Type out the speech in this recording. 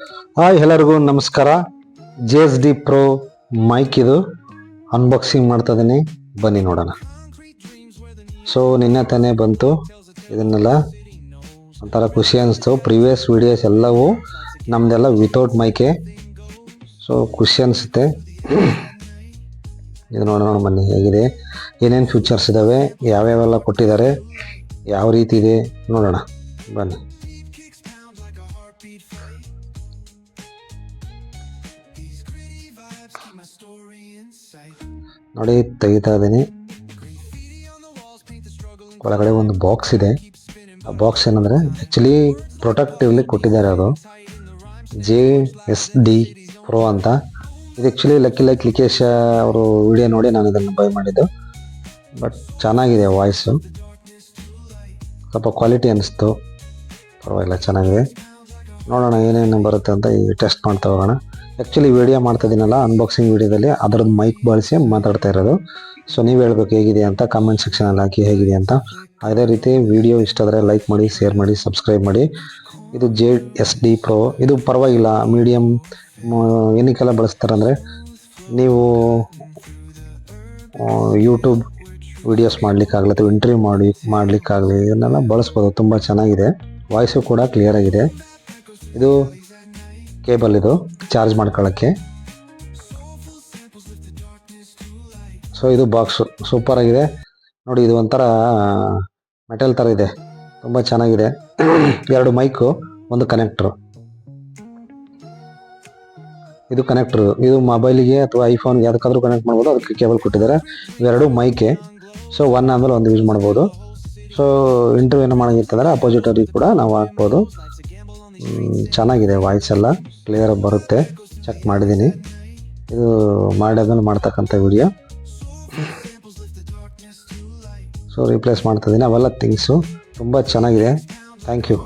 Hi ಎಲ್ಲರಿಗೂ ನಮಸ್ಕಾರ. JSD Pro mic ಇದು ಅನ್ಬಾಕ್ಸಿಂಗ್ ಮಾಡ್ತಾ ಇದ್ದೀನಿ, ಬನ್ನಿ ನೋಡೋಣ. ಸೊ ನಿನ್ನೆ ತಾನೇ ಬಂತು, ಇದನ್ನೆಲ್ಲ ಒಂಥರ ಖುಷಿ ಅನಿಸ್ತು. ಪ್ರಿವಿಯಸ್ ವಿಡಿಯೋಸ್ ಎಲ್ಲವೂ ನಮ್ಮದೆಲ್ಲ ವಿತೌಟ್ ಮೈಕೆ, ಸೊ ಖುಷಿ ಅನಿಸುತ್ತೆ. ಇದು ನೋಡೋಣ ಬನ್ನಿ ಹೇಗಿದೆ, ಏನೇನು ಫೀಚರ್ಸ್ ಇದ್ದಾವೆ, ಯಾವ್ಯಾವೆಲ್ಲ ಕೊಟ್ಟಿದ್ದಾರೆ, ಯಾವ ರೀತಿ ಇದೆ ನೋಡೋಣ ಬನ್ನಿ. ನೋಡಿ ತೆಗಿತಾ ಇದ್ದೀನಿ. ಒಳಗಡೆ ಒಂದು ಬಾಕ್ಸ್ ಇದೆ. ಆ ಬಾಕ್ಸ್ ಏನಂದರೆ ಆ್ಯಕ್ಚುಲಿ ಪ್ರೊಟೆಕ್ಟಿವ್ಲಿ ಕೊಟ್ಟಿದ್ದಾರೆ. ಅದು JSD Pro ಅಂತ. ಇದು ಆ್ಯಕ್ಚುಲಿ ಲಕ್ಕಿ ಲಿಕೇಶ್ ಅವರು ವಿಡಿಯೋ ನೋಡಿ ನಾನು ಇದನ್ನು ಬೈ ಮಾಡಿದ್ದು. ಬಟ್ ಚೆನ್ನಾಗಿದೆ, ವಾಯ್ಸು ಸ್ವಲ್ಪ ಕ್ವಾಲಿಟಿ ಅನ್ನಿಸ್ತು, ಪರವಾಗಿಲ್ಲ ಚೆನ್ನಾಗಿದೆ. ನೋಡೋಣ ಏನೇನು ಬರುತ್ತೆ ಅಂತ ಈಗ ಟೆಸ್ಟ್ ಮಾಡ್ತಾ ಹೋಗೋಣ. ಆ್ಯಕ್ಚುಲಿ ವಿಡಿಯೋ ಮಾಡ್ತಾ ಇದ್ದೀನಲ್ಲ, ಅನ್ಬಾಕ್ಸಿಂಗ್ ವಿಡಿಯೋದಲ್ಲಿ ಅದರದ್ದು ಮೈಕ್ ಬಳಸಿ ಮಾತಾಡ್ತಾ ಇರೋದು. ಸೊ ನೀವು ಹೇಳ್ಬೇಕು ಹೇಗಿದೆ ಅಂತ, ಕಮೆಂಟ್ ಸೆಕ್ಷನಲ್ಲಿ ಹಾಕಿ ಹೇಗಿದೆ ಅಂತ. ಅದೇ ರೀತಿ ವಿಡಿಯೋ ಇಷ್ಟ ಆದರೆ ಲೈಕ್ ಮಾಡಿ, ಶೇರ್ ಮಾಡಿ, ಸಬ್ಸ್ಕ್ರೈಬ್ ಮಾಡಿ. ಇದು JSD Pro, ಇದು ಪರವಾಗಿಲ್ಲ, ಮೀಡಿಯಮ್. ಏನಕ್ಕೆಲ್ಲ ಬಳಸ್ತಾರೆ ಅಂದರೆ, ನೀವು ಯೂಟ್ಯೂಬ್ ವಿಡಿಯೋಸ್ ಮಾಡಲಿಕ್ಕಾಗಲಿ ಅಥವಾ ಇಂಟರ್ವ್ಯೂ ಮಾಡಲಿಕ್ಕಾಗಲಿ ಇದನ್ನೆಲ್ಲ ಬಳಸ್ಬೋದು. ತುಂಬ ಚೆನ್ನಾಗಿದೆ, ವಾಯ್ಸು ಕೂಡ ಕ್ಲಿಯರ್ ಆಗಿದೆ. ಇದು ಕೇಬಲ್, ಇದು ಚಾರ್ಜ್ ಮಾಡ್ಕೊಳ್ಳೋಕ್ಕೆ. ಸೊ ಇದು ಬಾಕ್ಸು ಸೂಪರ್ ಆಗಿದೆ ನೋಡಿ. ಇದು ಒಂಥರ ಮೆಟಲ್ ಥರ ಇದೆ, ತುಂಬ ಚೆನ್ನಾಗಿದೆ. 2 ಮೈಕು, ಒಂದು ಕನೆಕ್ಟ್ರು. ಇದು ಕನೆಕ್ಟ್ರು, ಇದು ಮೊಬೈಲಿಗೆ ಅಥವಾ ಐಫೋನ್ಗೆ ಯಾವುದಕ್ಕಾದ್ರೂ ಕನೆಕ್ಟ್ ಮಾಡ್ಬೋದು, ಅದಕ್ಕೆ ಕೇಬಲ್ ಕೊಟ್ಟಿದ್ದಾರೆ. ಇವೆರಡು ಮೈಕೆ. ಸೊ ಒನ್ ಆದಮೇಲೆ ಒಂದು ಯೂಸ್ ಮಾಡ್ಬೋದು. ಸೊ ಇಂಟರ್ವ್ಯೂ ಏನೋ ಮಾಡೋಂಗಿರ್ತಂದರೆ ಅಪೋಸಿಟರಿಗೆ ಕೂಡ ನಾವು ಹಾಕ್ಬೋದು. ಚೆನ್ನಾಗಿದೆ, ವಾಯ್ಸ್ ಎಲ್ಲ ಕ್ಲಿಯರ್ ಬರುತ್ತೆ. ಚೆಕ್ ಮಾಡಿದ್ದೀನಿ, ಇದು ಮಾಡಿದ್ಮೇಲೆ ಮಾಡ್ತಕ್ಕಂಥ ವಿಡಿಯೋ. ಸೊ ರಿಪ್ಲೇಸ್ ಮಾಡ್ತಾಯಿದ್ದೀನಿ, ಅವೆಲ್ಲ ಥಿಂಗ್ಸು ತುಂಬ ಚೆನ್ನಾಗಿದೆ. Thank you.